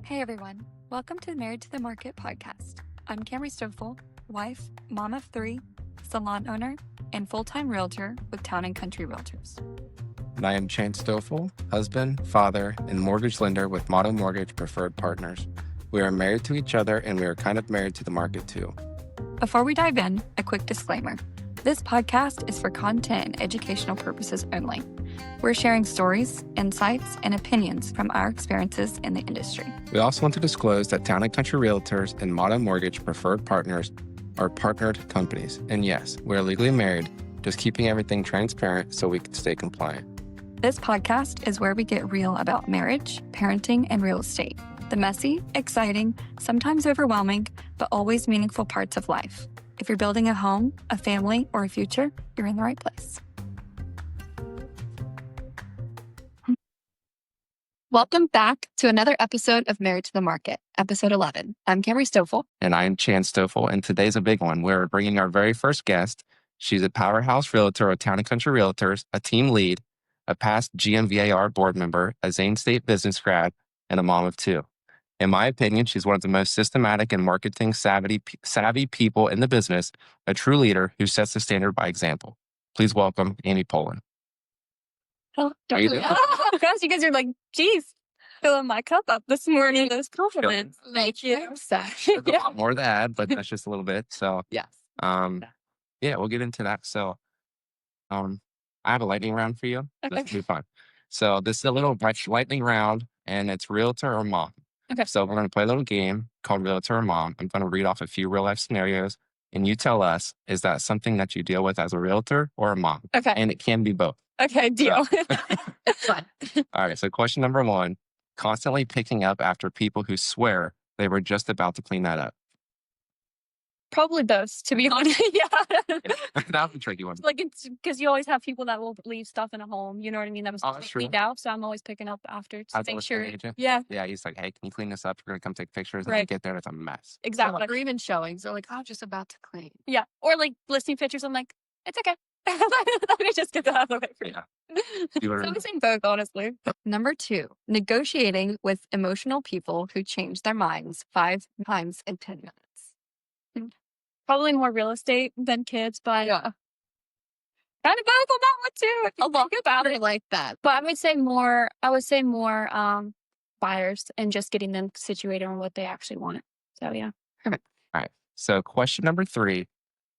Hey everyone, welcome to the Married to the Market podcast. I'm Camry Stoffel, wife, mom of 3, salon owner, and full-time realtor with Town Country Realtors. And I am Chance Stoffel, husband, father, and mortgage lender with Motto Mortgage Preferred Partners. We are married to each other and we are kind of married to the market too. Before we dive in, a quick disclaimer. This podcast is for content and educational purposes only. We're sharing stories, insights, and opinions from our experiences in the industry. We also want to disclose that Town Country Realtors and Motto Mortgage Preferred Partners are partnered companies. And yes, we're legally married, just keeping everything transparent so we can stay compliant. This podcast is where we get real about marriage, parenting, and real estate. The messy, exciting, sometimes overwhelming, but always meaningful parts of life. If you're building a home, a family, or a future, you're in the right place. Welcome back to another episode of Married to the Market, episode 11. I'm Camry Stoffel. And I am Chance Stoffel, and today's a big one. We're bringing our very first guest. She's a powerhouse realtor with Town Country Realtors, a team lead, a past GMVAR board member, a Zane State business grad, and a mom of 2. In my opinion, she's one of the most systematic and marketing savvy people in the business, a true leader who sets the standard by example. Please welcome Amy Poland. Oh, How you doing? gosh, you guys are like, geez, filling my cup up this morning. Those compliments. Thank you. There's a lot more to add, but that's just a little bit. So, Yes. yeah, we'll get into that. So, I have a lightning round for you. Okay. This will be fun. So, this is a little lightning round, and it's realtor or mom. Okay. So, we're going to play a little game called realtor or mom. I'm going to read off a few real life scenarios, and you tell us, is that something that you deal with as a realtor or a mom? Okay. And it can be both. Okay, deal. It's fun. All right. So, question number 1, constantly picking up after people who swear they were just about to clean that up. Probably both, to be honest. Yeah. That's a tricky one. Like, it's because you always have people that will leave stuff in a home. You know what I mean? That was that's true. cleaned out. So I'm always picking up after to As a make listing sure. agent? Yeah, Yeah. He's like, hey, can you clean this up? We're going to come take pictures. And Right. you get there and it's a mess. exactly. Or even showings. They're like, oh, just about to clean. Yeah. Or like listing pictures. I'm like, it's okay. Let me just get that out of the way for you. Yeah. You So are- I'm saying both, honestly. Number 2, negotiating with emotional people who change their minds 5 times in 10 minutes. Probably more real estate than kids, but Yeah. kind of both on that one too. If you think about it. like that. But I would say more buyers and just getting them situated on what they actually want. So yeah. All right. So, question number 3,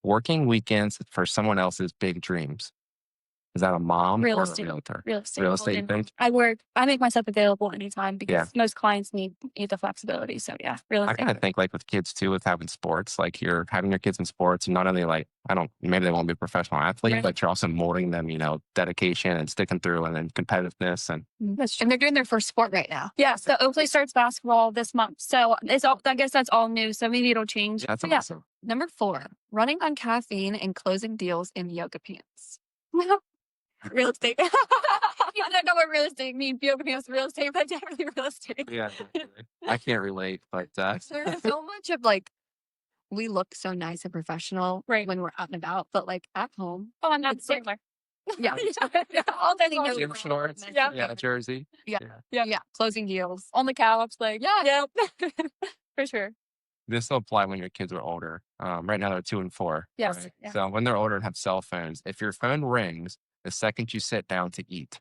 working weekends for someone else's big dreams. Is that a mom Real or estate. a realtor? Real estate. Real estate, you And think? I make myself available anytime because Yeah. most clients need the flexibility. So yeah, real I estate. kind of think like with kids too, with having sports, like you're having your kids in sports and not only like, maybe they won't be a professional athlete, Right. but you're also molding them, dedication and sticking through and then competitiveness. And That's true. And they're doing their first sport right now. Yeah, so Oakley starts basketball this month. So it's all, I guess that's all new. So maybe it'll change. that's But yeah. awesome. Number 4, running on caffeine and closing deals in yoga pants. Real estate. I don't know what real estate means. Yoga pants, real estate, but definitely real estate. Yeah. I can't relate, but There's so much of like, we look so nice and professional Right. when we're out and about, but like at home, Oh, I'm not It's like- similar. yeah. All day long. gym shorts. Yeah. Yeah, jersey. Yeah. Closing deals. On the couch, like, yeah. For sure. This will apply when your kids are older. Right now they're 2 and 4. Yes, right? yeah. So when they're older and have cell phones, if your phone rings the second you sit down to eat,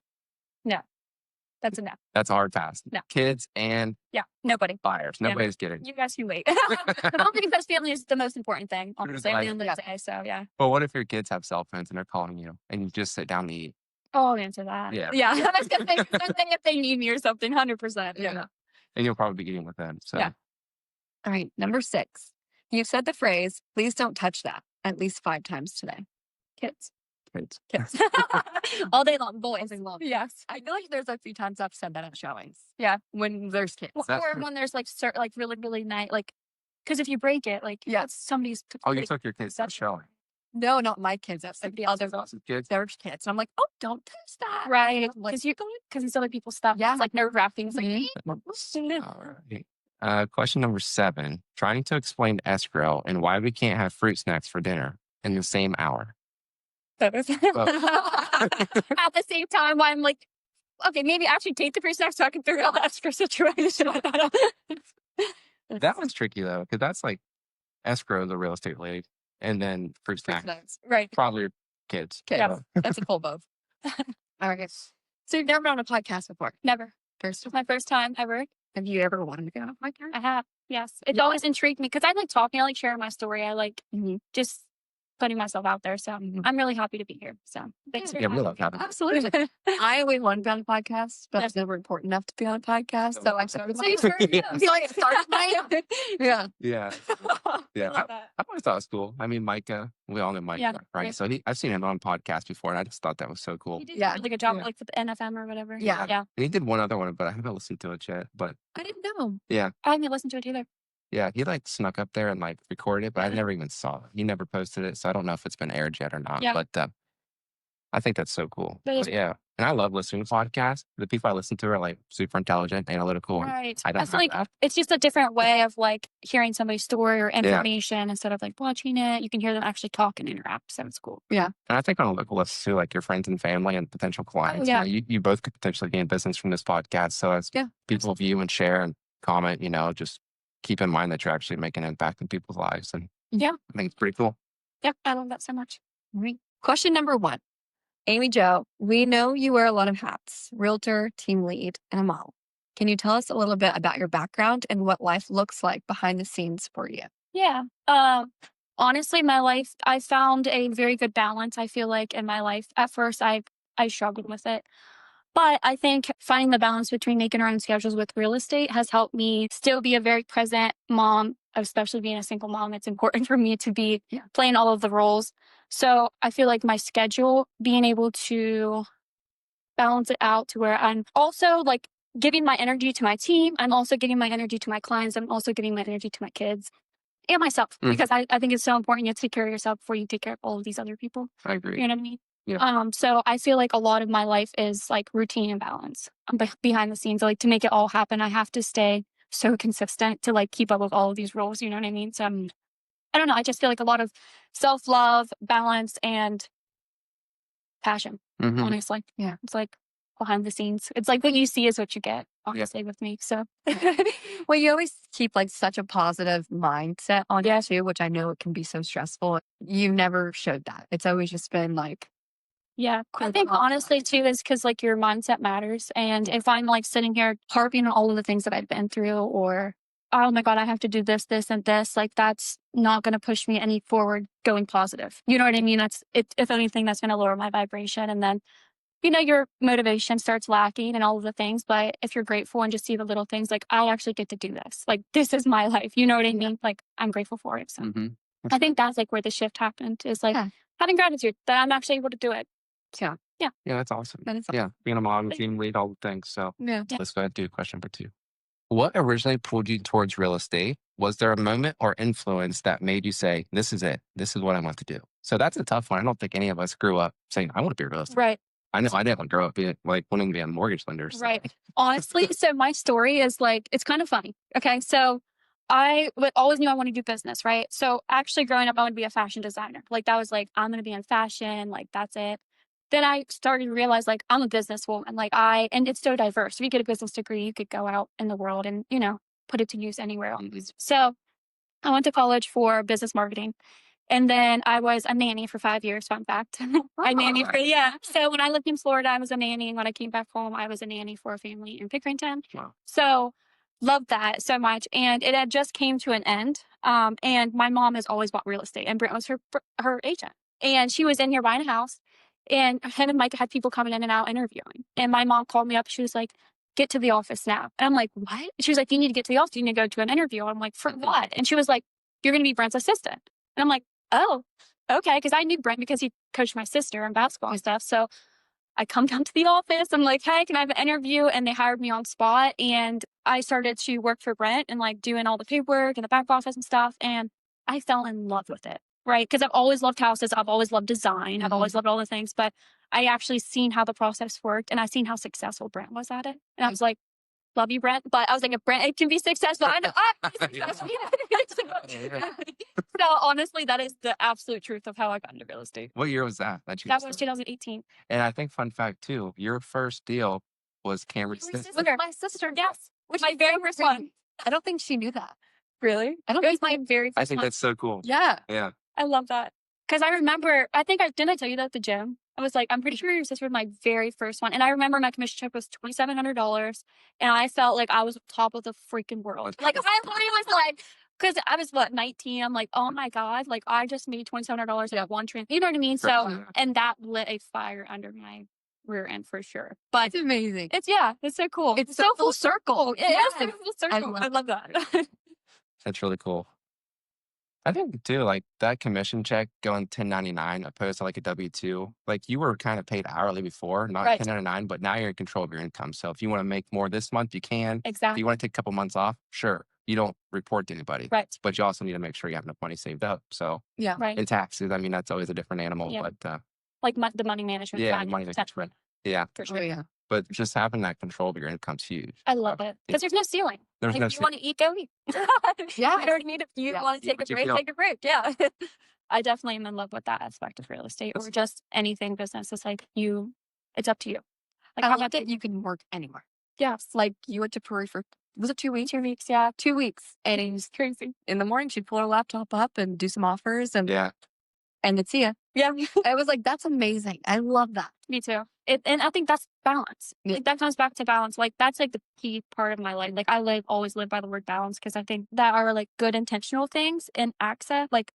That's enough. that's a hard pass. No. Kids and Yeah, nobody. buyers. Yeah. Nobody's getting it. You guys can wait. I don't think because family is the most important thing, honestly, at the end of the day. So yeah. But what if your kids have cell phones and they're calling you and you just sit down to eat? Oh, I'll answer that. Yeah. Yeah. That's good thing. Good thing if they need me or something, 100%. Yeah. And you'll probably be eating with them. So Yeah. All right. Number 6, you've said the phrase, please don't touch that at least 5 times today. Kids. kids. Kids. All day long, boys. Yes. I feel like there's a few times I've said that at showings. Yeah. When there's kids. That's Or true. when there's like really, really nice, like, because if you break it, like, Yeah. that's somebody's. Oh, you took your kids to That's- showing. No, not my kids. That's like Somebody other else's. Lots of kids. their kids. And I'm like, oh, don't touch that. Right. Like, Because it's other people's stuff. Yeah. It's like nerve wracking. It's like, Mhm. All right. Question number 7, trying to explain to escrow and why we can't have fruit snacks for dinner in the same hour. that is. At the same time, I'm like, Okay, maybe actually take the pre-tax so I can figure out the escrow situation. That one's tricky though, because that's like escrow is a real estate lady, and then pre-tax, Right. probably your kids. Yeah, that's a full both. All right. So you've never been on a podcast before? Never. It's my first time ever. Have you ever wanted to go on a podcast? I have. Yes. It's always intrigued me because I like talking. I like sharing my story. I like just putting myself out there. So I'm really happy to be here. So thanks for Yeah, we having love me. having. Absolutely. I always wanted to be on a podcast, but I was never important enough to be on a podcast. So I started my I feel like I started my Yeah. Yeah, yeah. Love that. I always thought it was cool. I mean, Micah, we all know Micah, Yeah, right? right. So I've seen him on podcasts before, and I just thought that was so cool. He did Yeah. a really good job, Yeah. like with the NFM or whatever. Yeah. Yeah. And he did one other one, but I haven't listened to it yet. But I didn't know. I haven't listened to it either. yeah, he like snuck up there and like recorded it, but I never even saw it. He never posted it, so I don't know if it's been aired yet or not. Yeah. But I think that's so cool. That is- But yeah, and I love listening to podcasts. The people I listen to are like super intelligent, analytical. And Right. I don't That's have like that. it's just a different way of like hearing somebody's story or information instead of like watching it. You can hear them actually talk and interact. So it's cool. And I think on a local level too, like your friends and family and potential clients. yeah. You both could potentially gain business from this podcast. So as people view and share and comment, just keep in mind that you're actually making an impact in people's lives. And Yeah. I think it's pretty cool. Yeah. I love that so much. Question number 1. Amy Jo, we know you wear a lot of hats: realtor, team lead, and a model. Can you tell us a little bit about your background and what life looks like behind the scenes for you? Yeah. Honestly, my life, I found a very good balance. I feel like in my life, at first, I struggled with it. But I think finding the balance between making our own schedules with real estate has helped me still be a very present mom, especially being a single mom. It's important for me to be playing all of the roles. So I feel like my schedule, being able to balance it out to where I'm also like giving my energy to my team. I'm also giving my energy to my clients. I'm also giving my energy to my kids and myself because I think it's so important you take care of yourself before you take care of all of these other people. I agree. You know what I mean? Yeah. So I feel like a lot of my life is like routine and balance behind the scenes. Like to make it all happen, I have to stay so consistent to like keep up with all of these roles. You know what I mean? So I don't know. I just feel like a lot of self-love, balance, and passion, honestly. Yeah. It's like behind the scenes. It's like what you see is what you get, honestly, with me. So Well, you always keep like such a positive mindset on it too, which I know it can be so stressful. You never showed that. It's always just been like, yeah, I think honestly too is because like your mindset matters. And if I'm like sitting here harping on all of the things that I've been through, or oh my God, I have to do this, this, and this, like that's not going to push me any forward going positive. You know what I mean? That's if anything, that's going to lower my vibration. And then, your motivation starts lacking and all of the things. But if you're grateful and just see the little things, like I actually get to do this. Like this is my life. You know what I mean? Like I'm grateful for it. So I think that's like where the shift happened is like having gratitude that I'm actually able to do it. yeah. Yeah, that's awesome. That is Yeah, being a mom, team lead, all the things. So Yeah. let's go ahead and do question number 2. What originally pulled you towards real estate? Was there a moment or influence that made you say, this is it. This is what I want to do? So that's a tough one. I don't think any of us grew up saying, I want to be a real estate. Right. I know I didn't grow up being like wanting to be a mortgage lender. So. Right. Honestly, so my story is like, it's kind of funny. Okay. So I always knew I wanted to do business, right? So actually growing up, I wanted to be a fashion designer. Like that was like, I'm going to be in fashion. Like that's it. Then I started to realize like I'm a businesswoman. Like and it's so diverse. If you get a business degree, you could go out in the world and, put it to use anywhere else. So I went to college for business marketing. And then I was a nanny for 5 years, fun fact. I nannied So when I lived in Florida, I was a nanny. And when I came back home, I was a nanny for a family in Pickerington. Wow. So loved that so much. And it had just came to an end. And my mom has always bought real estate. And Brent was her agent. And she was in here buying a house. And him and Mike had people coming in and out interviewing. And my mom called me up. She was like, get to the office now. And I'm like, what? She was like, you need to get to the office. You need to go to an interview. I'm like, for what? And she was like, you're going to be Brent's assistant. And I'm like, oh, okay. Because I knew Brent because he coached my sister in basketball and stuff. So I come down to the office. I'm like, hey, can I have an interview? And they hired me on spot. And I started to work for Brent and like doing all the paperwork and the back office and stuff. And I fell in love with it, right? Because I've always loved houses. I've always loved design. I've always loved all the things. But I actually seen how the process worked. And I seen how successful Brent was at it. And I was like, love you, Brent. But I was like, if Brent it can be successful, I know I can be successful. So honestly, that is the absolute truth of how I got into real estate. What year was that? That was 2018. And I think fun fact too, your first deal was Cameron's sister. My sister, yes. Which my very first one. I don't think she knew that. Really? I don't It was think my very first I think one. that's so cool. Yeah. Yeah. I love that. Because I remember, didn't I tell you that at the gym? I was like, I'm pretty sure your sister was my very first one. And I remember my commission check was $2,700. And I felt like I was top of the freaking world. Like, I literally was like, because I was, 19? I'm like, oh my God. Like, I just made $2,700 in one trip. You know what I mean? So, and that lit a fire under my rear end for sure. But It's amazing. it's so cool. It's so full circle. It is so full circle. I love that. That's really cool. I think too, like that commission check going 1099 opposed to like a W-2, like you were kind of paid hourly before, not Right. 1099, but now you're in control of your income. So if you want to make more this month, you can. If Exactly. you want to take a couple months off, sure. You don't report to anybody, Right. but you also need to make sure you have enough money saved up. So Yeah. Right. in taxes, I mean, that's always a different animal, Yeah. but Like the money management. yeah, side, money management. Yeah. For Oh, sure. yeah. But just having that control of your income is huge. I love it. Because there's no ceiling. There's Like, no if you want to eat, go eat. Yeah. You know what I mean? If you Yeah. want to take a what you break, feel. take a break. Yeah. I definitely am in love with that aspect of real estate or just anything business. It's like it's up to you. Like, I how love about that you can work anywhere. Yes. Like you went to Peru for, was it 2 weeks? 2 weeks. Yeah. 2 weeks. And it's crazy. In the morning, she'd pull her laptop up and do some offers and it's see ya. Yeah. I was like, that's amazing. I love that. Me too. And I think that's balance. Yeah. Like, that comes back to balance. Like, that's like the key part of my life. Like, I always live by the word balance because I think that are like good intentional things and access, like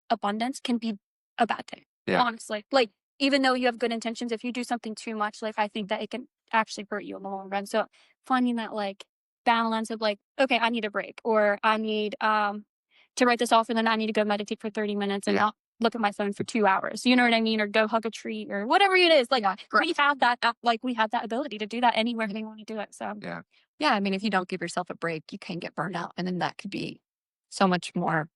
abundance can be a bad thing. Yeah. Honestly. Like, even though you have good intentions, if you do something too much, like I think that it can actually hurt you in the long run. So finding that like balance of like, okay, I need a break or I need to write this off and then I need to go meditate for 30 minutes and not look at my phone for 2 hours. You know what I mean? Or go hug a tree or whatever it is. Like we have that, we have that ability to do that anywhere we want to do it. So yeah. I mean, if you don't give yourself a break, you can get burned out. And then that could be so much more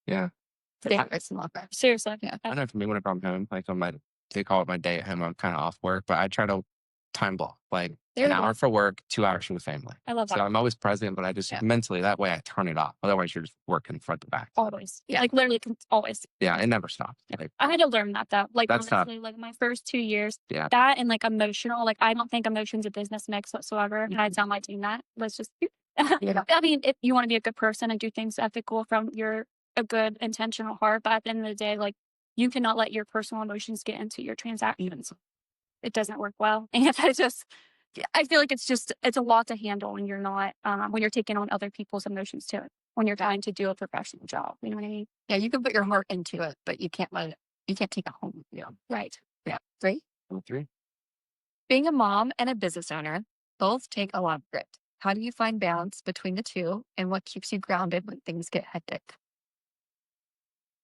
dangerous and longer. Seriously. Yeah. I know for me, whenever I'm home, like they call it my day at home, I'm kind of off work, but I try to time block, like an hour for work, 2 hours for the family. I love that. So I'm always present, but I just mentally, that way I turn it off. Otherwise, you're just working front to back. Always. Yeah. Like literally always. Yeah, it never stops. Like, I had to learn that though. Like that's honestly, tough. like my first 2 years, Yeah. that and like emotional, like I don't think emotion's a business mix whatsoever. And I tell my team that. Let's just I mean, if you want to be a good person and do things ethical from a good intentional heart, but at the end of the day, like you cannot let your personal emotions get into your transactions. It doesn't work well. And I feel like it's a lot to handle when you're not, when you're taking on other people's emotions too, when you're trying to do a professional job. You know what I mean? Yeah. You can put your heart into it, but you can't you can't take it home with you. Right. Yeah. 3. 3. Being a mom and a business owner both take a lot of grit. How do you find balance between the two and what keeps you grounded when things get hectic?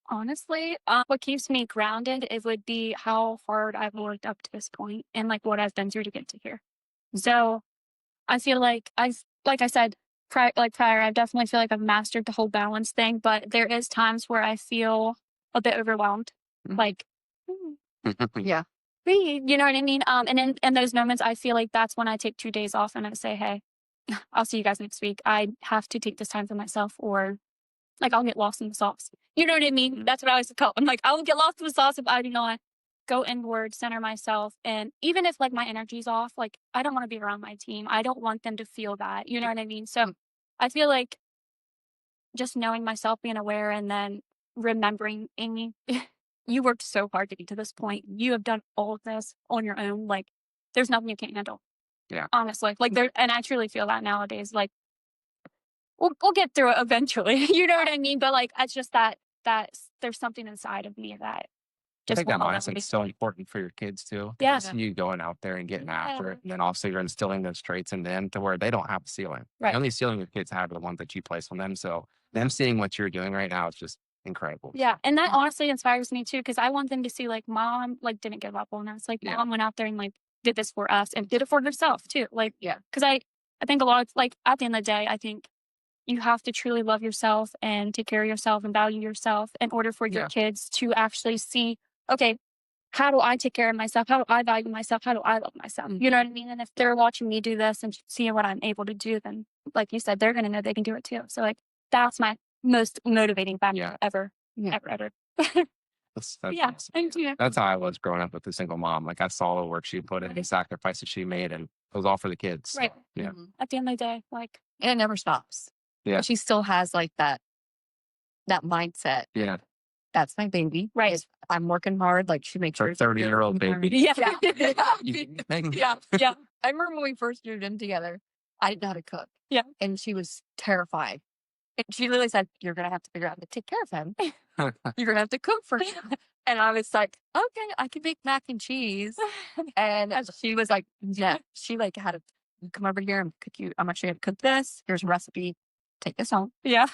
Honestly, what keeps me grounded, it would be how hard I've worked up to this point and like what I've been through to get to here. So I feel like like I said, prior, I definitely feel like I've mastered the whole balance thing, but there is times where I feel a bit overwhelmed. Like, Yeah. you know what I mean? And in those moments, I feel like that's when I take 2 days off and I say, hey, I'll see you guys next week. I have to take this time for myself or like I'll get lost in the sauce. You know what I mean? That's what I always call. I'm like, I will get lost in the sauce if I do not go inward, center myself. And even if like my energy's off, like I don't want to be around my team. I don't want them to feel that. You know what I mean? So I feel like just knowing myself, being aware, and then remembering, Amy, you worked so hard to get to this point. You have done all of this on your own. Like there's nothing you can't handle. Yeah. Honestly. Like and I truly feel that nowadays. Like we'll get through it eventually. You know what I mean? But like it's just that there's something inside of me that I think that won't let mindset me. is so important for your kids too. Yeah. See you going out there and getting after it. And then also you're instilling those traits in them to where they don't have a ceiling. Right. The only ceiling your kids have are the ones that you place on them. So them seeing what you're doing right now is just incredible. Yeah. And that honestly inspires me too, because I want them to see like mom like didn't give up on us. Like mom went out there and like did this for us and did it for herself too. Like, because I think a lot of like at the end of the day, I think you have to truly love yourself and take care of yourself and value yourself in order for your kids to actually see, okay, how do I take care of myself? How do I value myself? How do I love myself? You know what I mean? And if they're watching me do this and seeing what I'm able to do, then like you said, they're going to know they can do it too. So like, that's my most motivating factor ever. Yeah. awesome. Thank you. That's how I was growing up with a single mom. Like I saw the work she put in, the sacrifices she made, and it was all for the kids. Right. Yeah. At the end of the day, like, And it never stops. Yeah. But she still has like that mindset. Yeah. That's my baby. right. If I'm working hard, like she makes Her sure it's 30-year-old baby. Yeah. Yeah. I remember when we first moved in together, I didn't know how to cook. Yeah. And she was terrified. And she literally said, "You're going to have to figure out how to take care of him. You're going to have to cook for him." And I was like, "Okay, I can make mac and cheese." And she was like, "Yeah." She like had to come over here and cook you. I'm going to show you how to cook this. Here's a recipe. Take this home. Yeah.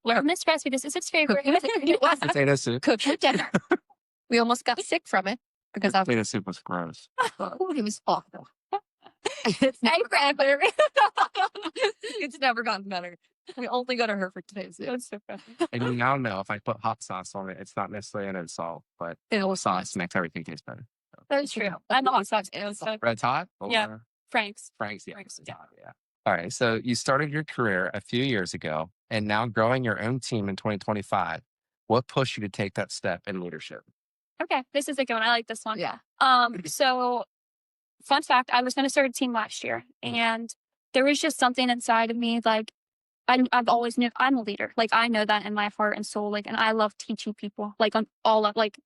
Learn This recipe, this is its favorite. It was Potato soup. cook your dinner. We almost got sick from it because I was, Potato soup was gross. it was awful. It's never gotten better. It's never gotten better. We only go to her for today's. That's so funny. And you now know if I put hot sauce on it, it's not necessarily an insult, but It'll sauce makes everything taste better. That's true. I'm not sauce. Red Hot? Yeah. Or Frank's. Frank's, yeah. Frank's, Red Hot, yeah. All right. So you started your career a few years ago and now growing your own team in 2025. What pushed you to take that step in leadership? Okay. This is a good one. I like this one. Yeah. So fun fact, I was going to start a team last year and there was just something inside of me. Like I've always knew I'm a leader. Like I know that in my heart and soul. Like, and I love teaching people like on all of like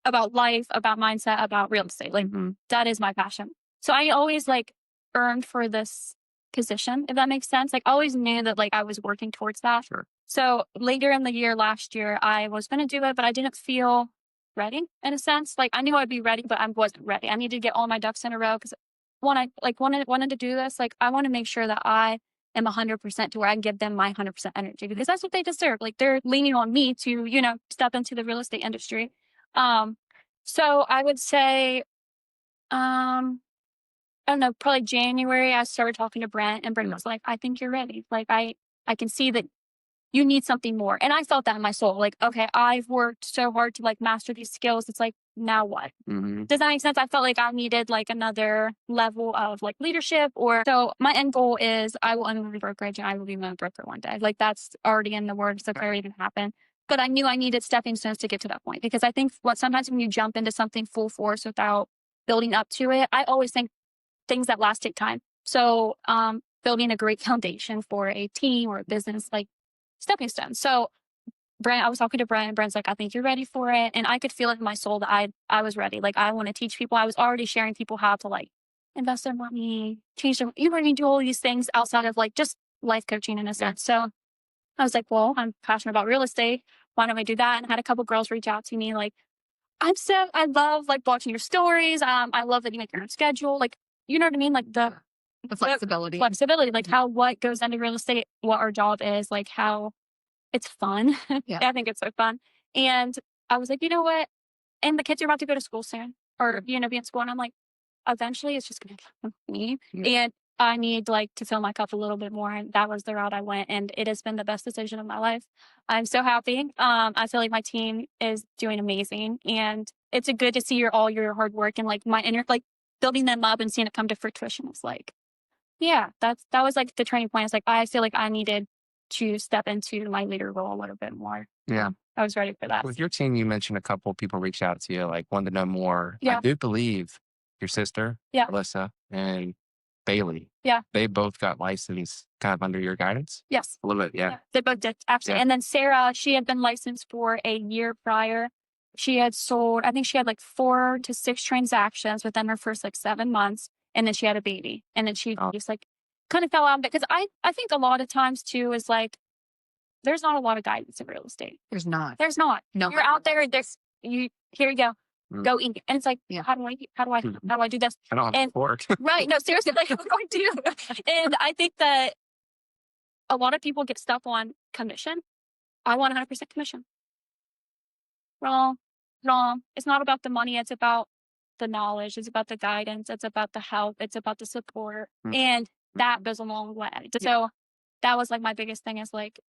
about life, about mindset, about real estate. Like that is my passion. So I always like earned for this position, if that makes sense. Like I always knew that like I was working towards that. Sure. So later in the year, last year, I was going to do it, but I didn't feel ready in a sense. Like I knew I'd be ready, but I wasn't ready. I needed to get all my ducks in a row because when I like wanted to do this, like I want to make sure that I am 100% to where I can give them my 100% energy because that's what they deserve. Like they're leaning on me to, you know, step into the real estate industry. So I would say, I don't know, probably January, I started talking to Brent and Brent was like, I think you're ready. Like I can see that you need something more. And I felt that in my soul. Like, okay, I've worked so hard to like master these skills. It's like, now what? Does that make sense? I felt like I needed like another level of like leadership or so my end goal is I will own a brokerage and I will be my broker one day. Like that's already in the works. That's already even happened. But I knew I needed stepping stones to get to that point because I think sometimes when you jump into something full force without building up to it, I always think things that last take time. So building a great foundation for a team or a business, like stepping stones. So Brent, I was talking to Brent and Brent's like, I think you're ready for it. And I could feel it in my soul that I was ready. Like I want to teach people. I was already sharing people how to like invest their money, change their, you already do all these things outside of like just life coaching in a sense. So I was like, well, I'm passionate about real estate. Why don't I do that? And I had a couple girls reach out to me like, I love like watching your stories. I love that you make your own schedule. Like, you know what I mean? Like the flexibility. Like how, what goes into real estate, what our job is, like how it's fun. Yeah. I think it's so fun. And I was like, you know what? And the kids are about to go to school soon or, you know, be in school. And I'm like, eventually it's just going to come with me. And I need like to fill my cup a little bit more. And that was the route I went. And it has been the best decision of my life. I'm so happy. I feel like my team is doing amazing. And it's good to see all your hard work and like my inner, like building them up and seeing it come to fruition. It's like, yeah, that was like the training point. It's like, I feel like I needed to step into my leader role a little bit more. Yeah. I was ready for that. With your team, you mentioned a couple of people reached out to you, like wanted to know more. Yeah. I do believe your sister, Alyssa, and Bailey. Yeah. They both got licensed kind of under your guidance. Yes. A little bit, yeah. They both did. Absolutely. Yeah. And then Sarah, she had been licensed for a year prior. She had sold, I think she had like 4 to 6 transactions within her first like 7 months. And then she had a baby. And then she just like kind of fell out because I think a lot of times too is like, there's not a lot of guidance in real estate. There's not. There's not. No. You're out there, here you go. Go eat. And it's like, how do I do this? I don't have pork. Right. No, seriously, like what do I do? And I think that a lot of people get stuck on commission. I want 100% commission. Wrong. It's not about the money. It's about the knowledge. It's about the guidance. It's about the help. It's about the support. And that goes a long way. So that was like my biggest thing is like,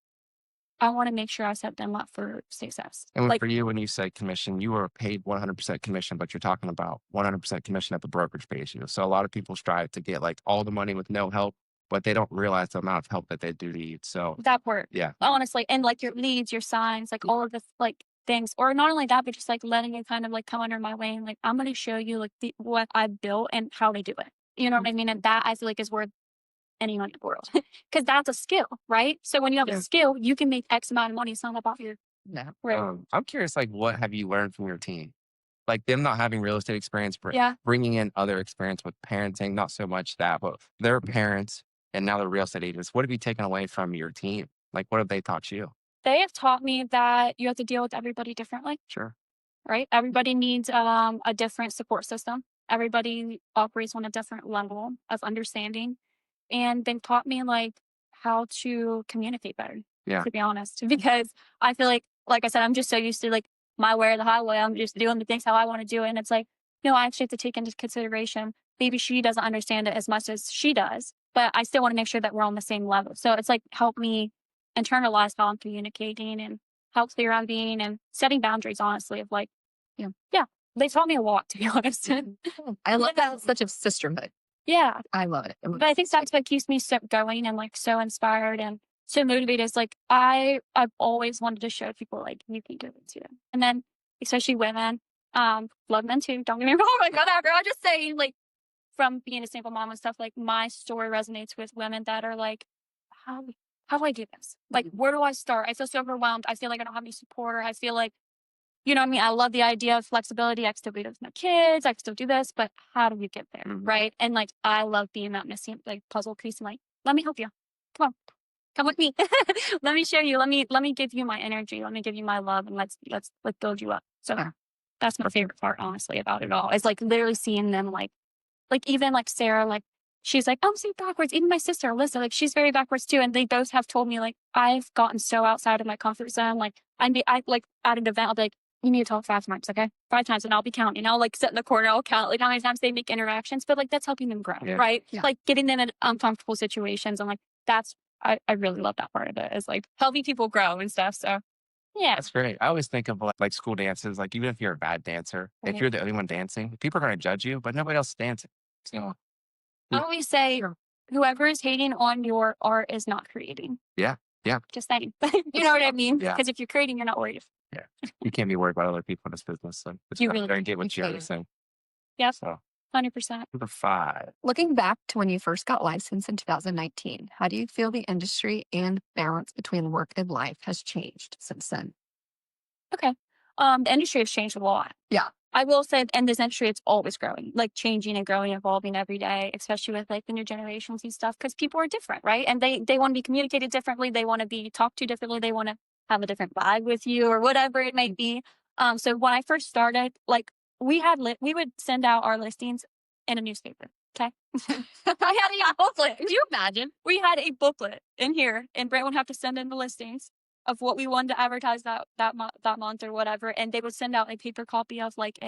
I want to make sure I set them up for success. And like, for you, when you say commission, you were paid 100% commission, but you're talking about 100% commission at the brokerage base. So a lot of people strive to get like all the money with no help, but they don't realize the amount of help that they do need. So that part. Yeah. Honestly. And like your leads, your signs, like all of the like things. Or not only that, but just like letting it kind of like come under my wing. Like, I'm going to show you like what I built and how to do it. You know what I mean? And that I feel like is worth any money in the world because that's a skill, right? So when you have a skill, you can make X amount of money. It's not about your, right? I'm curious, like, what have you learned from your team? Like them not having real estate experience, Yeah. bringing in other experience with parenting, not so much that, but they're parents and now they're real estate agents. What have you taken away from your team? Like, what have they taught you? They have taught me that you have to deal with everybody differently, Sure. right? Everybody needs a different support system. Everybody operates on a different level of understanding. And they've taught me like how to communicate better, Yeah. to be honest, because I feel like I said, I'm just so used to like my way or the highway. I'm just doing the things how I want to do it. And it's like, no, I actually have to take into consideration, maybe she doesn't understand it as much as she does, but I still want to make sure that we're on the same level. So it's like, help me internalize how I'm communicating and how clear I'm being and setting boundaries, honestly, of like, yeah, they taught me a lot, to be honest. I love that. It's such a sisterhood. Yeah. I love it. But I think that's what keeps me so going and like so inspired and so motivated. Is like I've always wanted to show people like you can do it too. And then especially women, love men too. Don't get me wrong, like whatever. I'm just saying, like from being a single mom and stuff, like my story resonates with women that are like, how do I do this? Like, where do I start? I feel so overwhelmed. I feel like I don't have any support. Or I feel like, you know what I mean? I love the idea of flexibility. I can still be with my kids. I can still do this, but how do you get there? Right. And like, I love being that missing like puzzle piece. And like, let me help you. Come on, come with me. Let me show you. Let me give you my energy. Let me give you my love and let's build you up. So that's my favorite part, honestly, about it all. It's like literally seeing them like even like Sarah, like she's like, I'm so backwards. Even my sister, Alyssa, like she's very backwards too. And they both have told me like, I've gotten so outside of my comfort zone. Like I like at an event, I'll be like, you need to talk 5 times, okay? 5 times, and I'll be counting. I'll like sit in the corner, I'll count like how many times they make interactions, but like that's helping them grow, right? Yeah. Like getting them in uncomfortable situations. And like that's I really love that part of it is like helping people grow and stuff. So yeah. That's great. I always think of like school dances, like even if you're a bad dancer, if you're the only one dancing, people are going to judge you, but nobody else is dancing. So I always say whoever is hating on your art is not creating. Yeah. Just saying. You know what I mean? Yeah. Because if you're creating, you're not worried. Yeah. You can't be worried about other people in this business. So it's You really don't get what you already saying. Yep. So 100%. number 5. Looking back to when you first got licensed in 2019, how do you feel the industry and balance between work and life has changed since then? Okay. The industry has changed a lot. Yeah. I will say in this industry, it's always growing, like changing and growing, evolving every day, especially with like the new generations and stuff, because people are different, right? And they want to be communicated differently. They want to be talked to differently. They want to have a different vibe with you or whatever it may be. So when I first started, like we would send out our listings in a newspaper. Okay. I had a booklet. Can you imagine? We had a booklet in here and Brent would have to send in the listings of what we wanted to advertise that month or whatever. And they would send out a paper copy of like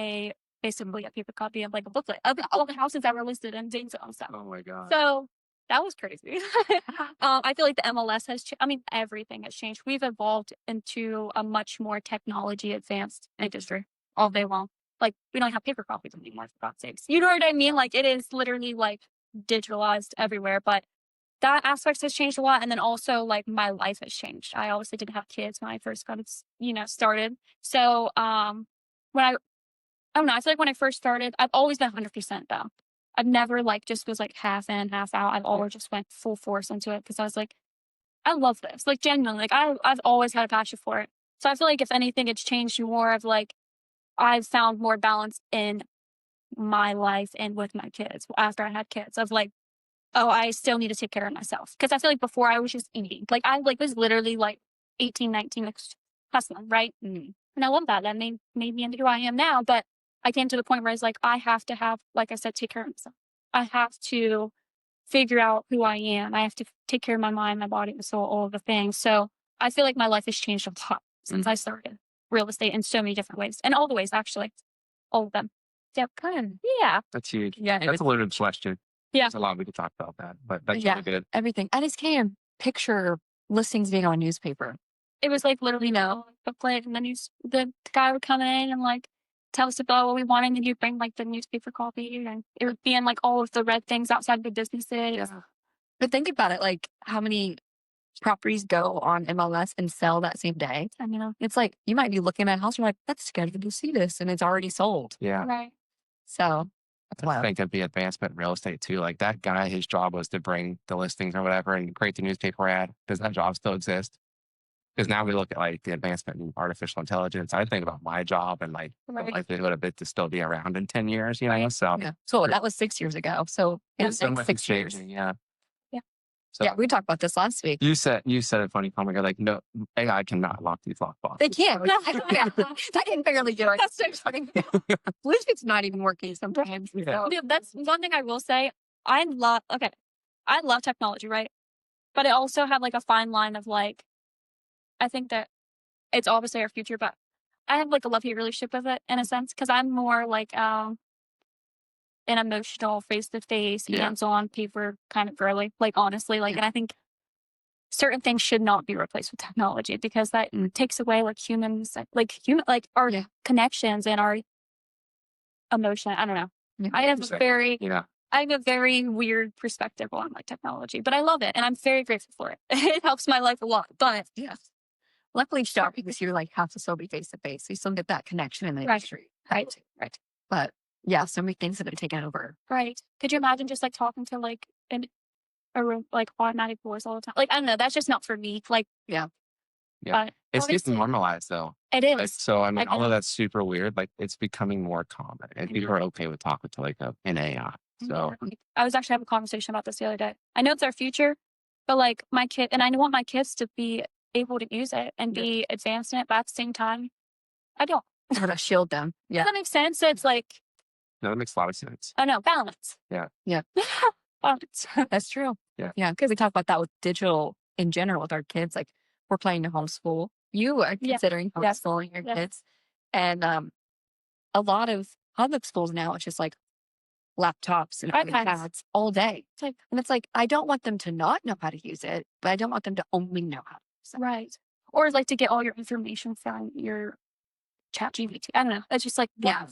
basically a paper copy of like a booklet of all the houses that were listed in Zanesville and stuff. Oh my God. So that was crazy. I feel like the MLS has changed. I mean, everything has changed. We've evolved into a much more technology advanced industry all day long. Like we don't have paper copies anymore, for God's sakes. You know what I mean? Like it is literally like digitalized everywhere, but that aspect has changed a lot. And then also like my life has changed. I obviously didn't have kids when I first got, started. So, when I don't know, I feel like when I first started, I've always been 100% though. I've never like just was like half in, half out. I've always just went full force into it because I was like, I love this. Like genuinely, like I've always had a passion for it. So I feel like if anything, it's changed more of like, I've found more balance in my life and with my kids after I had kids of like, oh, I still need to take care of myself. Because I feel like before I was just eating. Like I like was literally like 18, 19, like hustling, right? And I love that. That made me into who I am now. But I came to the point where I was like, I have to have, like I said, take care of myself. I have to figure out who I am. I have to take care of my mind, my body, my soul, all of the things. So I feel like my life has changed a lot since I started real estate in so many different ways. And all the ways, actually. All of them. Yeah. Good. Yeah. That's huge. Yeah. That's a loaded question. Yeah. There's a lot we could talk about that, but that's really good. Everything. I just can't picture listings being on a newspaper. It was like literally booklet and the guy would come in and like tell us about what we wanted and then you'd bring like the newspaper copy and it would be in like all of the red things outside the businesses. Yeah. But think about it, like how many properties go on MLS and sell that same day. I know. It's like, you might be looking at a house, you're like, that's scheduled to see this, and it's already sold. Yeah. Right. So I think that'd be advancement in real estate too. Like that guy, his job was to bring the listings or whatever and create the newspaper ad. Does that job still exist? Because now we look at like the advancement in artificial intelligence. I think about my job and like the Right. likelihood of it to still be around in 10 years, you know? Right. So yeah. So that was 6 years ago. So in so the much next is 6 years. changing. Yeah. Yeah. So Yeah, we talked about this last week. you said a funny comment ago, like, no, AI cannot lock these lockboxes. They can't. Yeah, I can barely do it. That's so funny. Bluetooth's not even working sometimes. Yeah. So. Dude, that's one thing I will say. I love technology, right? But I also have like a fine line of like, I think that it's obviously our future, but I have like a love-hate relationship with it in a sense, because I'm more like an emotional, face-to-face, Yeah. hands-on paper kind of girly. Like honestly, like, and I think certain things should not be replaced with technology because that takes away like our Yeah. connections and our emotion. I don't know. Yeah. I have Yeah. I have a very weird perspective on like technology, but I love it and I'm very grateful for it. It helps my life a lot. But Yes. Luckily, it's not because you like have to still be face to face. You still get that connection in the Right. industry. right. But yeah, so many things that have taken over. Right. Could you imagine just like talking to like a room like automatic voice all the time? Like I don't know, that's just not for me. Like Yeah. Yeah. But It's obviously, getting normalized though. it Like, is. so I mean, Like, although that's super weird, like it's becoming more common, and people are okay with talking to like an AI. So I was actually having a conversation about this the other day. I know it's our future, but like my kid, and I want my kids to be able to use it and be advanced in it, but at the same time, I don't. Or to shield them. Does Yeah. that make sense? So it's like, no, that makes a lot of sense. oh no, balance. Yeah. Yeah. Balance. That's true. Yeah. Yeah. Because we talk about that with digital in general with our kids. Like we're planning to homeschool. You are Yeah. considering Yes. homeschooling your Yes. kids. And a lot of public schools now, it's just like laptops and iPads. iPads all day. It's like, And it's like, I don't want them to not know how to use it, but I don't want them to only know how to use it. right. Or like to get all your information from your chat GPT. I don't know. It's just like, Yeah.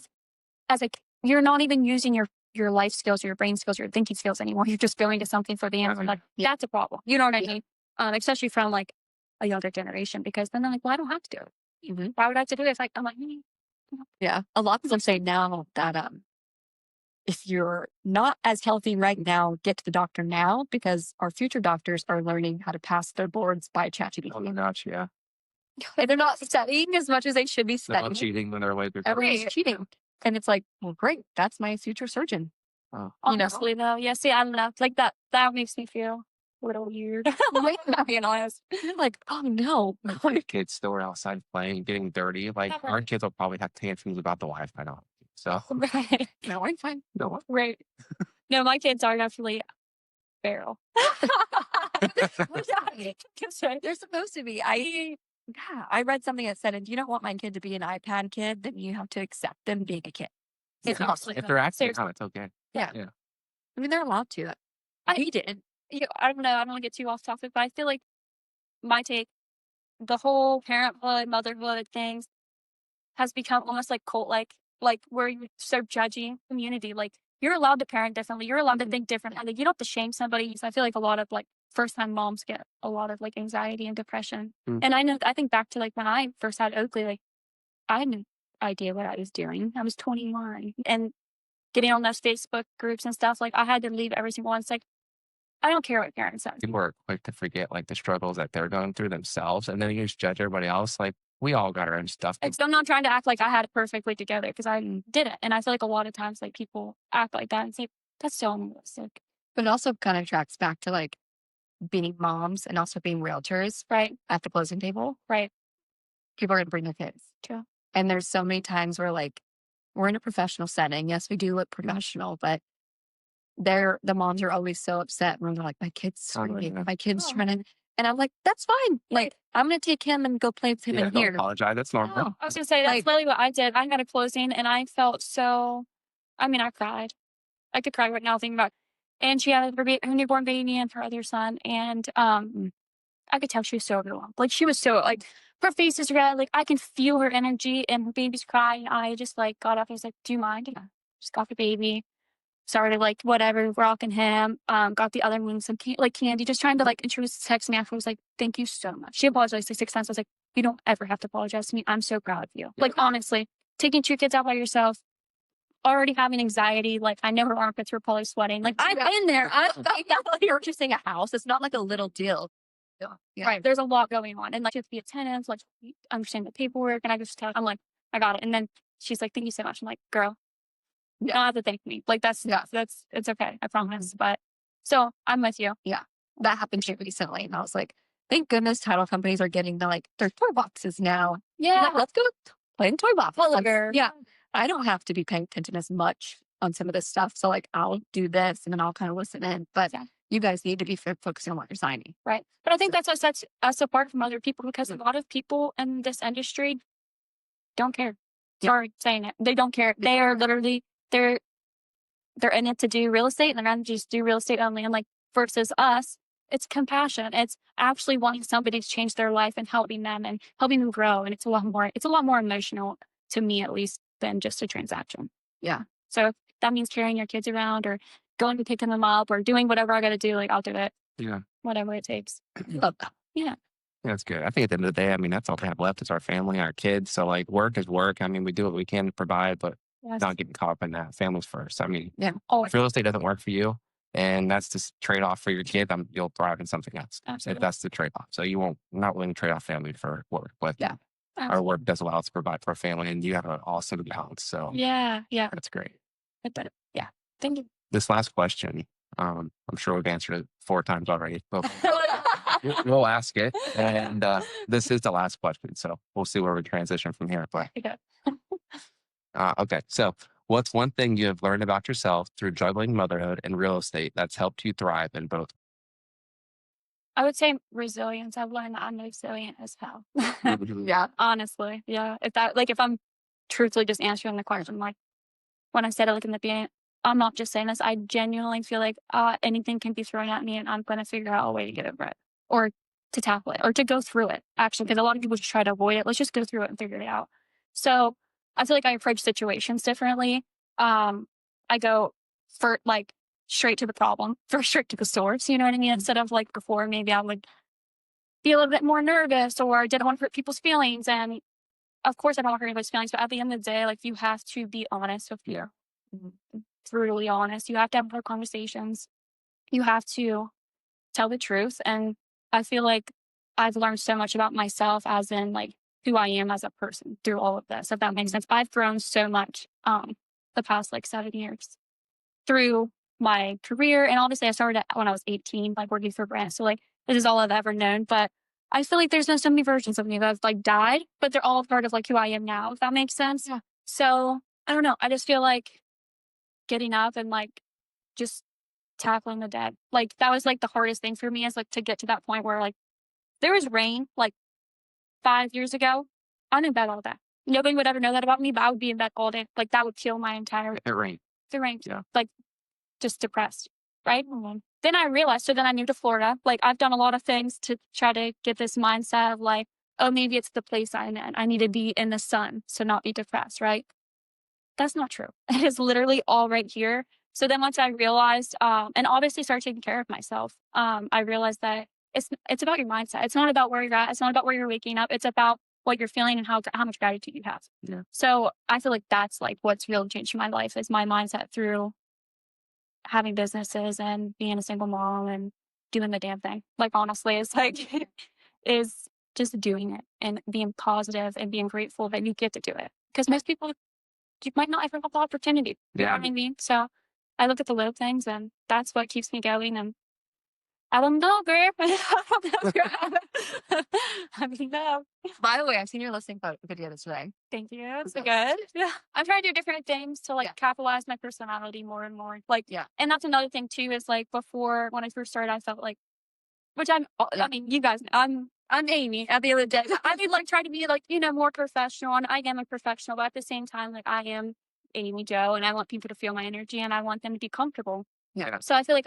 as like, you're not even using your life skills or your brain skills or your thinking skills anymore. You're just going to something for the answer. Like, that's a problem. You know what I mean? Especially from like a younger generation, because then they're like, well, I don't have to do it. Mhm. Why would I have to do it? It's like, I'm like, Yeah. A lot of them say now that if you're not as healthy right now, get to the doctor now, because our future doctors are learning how to pass their boards by ChatGPT. Oh my gosh, yeah. They're not studying as much as they should be They're not studying. cheating when they're way through. Everyone's Right. cheating. And it's like, well, great. That's my future surgeon. Oh. You know? honestly though, yeah, see, I don't know. Like that makes me feel a little weird. Not being honest. You're like, oh no. Like kids still are outside playing, getting dirty. Like Never. our kids will probably have tantrums about the Wi-Fi now. So Right. No, I'm fine. no. Right. No, my kids are definitely feral. They're supposed to be. I read something that said, if you don't want my kid to be an iPad kid, then you have to accept them being a kid. It's honestly, If they're acting seriously. on it's okay. I mean, they're allowed to. He didn't. I don't know. I don't want to get too off topic, but I feel like my take, the whole parenthood, motherhood things has become almost like cult like where you're so judgy community. Like you're allowed to parent differently. You're allowed to think differently. Like you don't have to shame somebody. So I feel like a lot of like first time moms get a lot of like anxiety and depression. And I think back to like when I first had Oakley, like I had no idea what I was doing. I was 21 and getting on those Facebook groups and stuff. Like I had to leave every single one. It's like, I don't care what parents say. People are quick to forget like the struggles that they're going through themselves, and then you just judge everybody else. Like we all got our own stuff. I'm not trying to act like I had it perfectly together because I didn't. And I feel like a lot of times like people act like that and say, that's so unrealistic. But it also kind of tracks back to like being moms and also being realtors, Right. at the closing table. Right. People are going to bring their kids. True. And there's so many times where like we're in a professional setting. Yes, we do look professional, but the moms are always so upset when they're like, my kid's screaming, my kid's running. And I'm like, that's fine. Like, I'm going to take him and go play with him in don't here. apologize. That's normal. Oh, I was going to say, that's Like- literally what I did. I got a closing and I felt so, I mean, I cried. I could cry right now thinking about, and she had her newborn baby and her other son. And I could tell she was so overwhelmed. Like she was so like, her face is red. Like I can feel her energy and her baby's crying. I just like got up and was like, do you mind? And I just got the baby, started like whatever, rocking him. Got the other one some candy, just trying to like. And she was texting me after, was like, "Thank you so much." She apologized like 6 times. I was like, "You don't ever have to apologize to me. I'm so proud of you." Like honestly, taking 2 kids out by yourself, already having anxiety. Like I know her armpits were probably sweating. Like I've been there. You're purchasing a house. It's not like a little deal. Yeah. Right. There's a lot going on. And like, you have to be attentive, like understand the paperwork. And I just tell, I'm like, I got it. And then she's like, "Thank you so much." I'm like, "Girl, you don't have to thank me." Like it's okay. I promise. But so I'm with you. Yeah. That happened to me recently. And I was like, thank goodness title companies are getting their toy boxes now. Yeah. Like, let's go play in toy box. Oliver. Yeah. I don't have to be paying attention as much on some of this stuff. So like I'll do this and then I'll kind of listen in. But you guys need to be focusing on what you're signing. Right. But I think that's what sets us apart from other people, because a lot of people in this industry don't care. Sorry saying it. They don't care. They are literally they're in it to do real estate, and they're going to just do real estate only. And like versus us, it's compassion. It's actually wanting somebody to change their life and helping them grow. And it's a lot more emotional to me, at least, than just a transaction. Yeah. So if that means carrying your kids around or going to picking them up or doing whatever I got to do, like I'll do it. Yeah. Whatever it takes. Love that. Yeah. That's good. I think at the end of the day, I mean, that's all we have left is our family, our kids. So like work is work. I mean, we do what we can to provide, but not getting caught up in that. Families first. I mean, if real estate doesn't work for you and that's the trade-off for your kid, you'll thrive in something else. Absolutely. If that's the trade-off. So you're not willing to trade off family for work. But our work does allow us to provide for a family, and you have an awesome balance. So yeah. That's great. Yeah. Thank you. This last question, I'm sure we've answered it 4 times already, but we'll ask it. And this is the last question, so we'll see where we transition from here. But okay, so what's one thing you have learned about yourself through juggling motherhood and real estate that's helped you thrive in both? I would say resilience. I've learned that I'm resilient as hell. Yeah. Honestly. Yeah. If I'm truthfully just answering the question, like when I said it like in the beginning, I'm not just saying this. I genuinely feel like anything can be thrown at me and I'm going to figure out a way to get over it or to tackle it or to go through it, actually, because a lot of people just try to avoid it. Let's just go through it and figure it out. So I feel like I approach situations differently. I go straight to the problem, straight to the source, you know what I mean? Instead of like before, maybe I would be a little bit more nervous or didn't want to hurt people's feelings. And of course I don't want to hurt anybody's feelings, but at the end of the day, like you have to be honest with you. Brutally honest. You have to have hard conversations. You have to tell the truth. And I feel like I've learned so much about myself, as in like who I am as a person through all of this, if that makes sense. I've grown so much the past like 7 years through my career. And obviously I started when I was 18, like working for brands. So like this is all I've ever known. But I feel like there's been so many versions of me that have like died, but they're all part of like who I am now, if that makes sense. Yeah. So I don't know. I just feel like getting up and like just tackling the dead. Like that was like the hardest thing for me, is like to get to that point where like there was rain like 5 years ago. I'm in bed all day. Nobody would ever know that about me, but I would be in bed all day. Like that would kill my entire It rained. the rain. Yeah. Like just depressed. Right. Then I realized, so then I moved to Florida. Like I've done a lot of things to try to get this mindset of like, oh, maybe it's the place I'm in. I need to be in the sun, so not be depressed, right? That's not true. It is literally all right here. So then once I realized, and obviously started taking care of myself, I realized that it's about your mindset. It's not about where you're at. It's not about where you're waking up. It's about what you're feeling and how much gratitude you have. Yeah. So I feel like that's like what's really changed my life, is my mindset through having businesses and being a single mom and doing the damn thing. Like honestly, it's like is just doing it and being positive and being grateful that you get to do it. Because most people, you might not ever have the opportunity. You know what I mean? So I look at the little things, and that's what keeps me going. And I don't know, girl. I don't know. By the way, I've seen your listing video today. Thank you. It's good. Yeah. I'm trying to do different things to like capitalize my personality more and more. Like, and that's another thing too, is like before, when I first started, I felt like, I mean, you guys, I'm Amy at the end of the day. I mean, like, try to be like, more professional, and I am a professional, but at the same time, like, I am Amy Jo, and I want people to feel my energy, and I want them to be comfortable. Yeah. So I feel like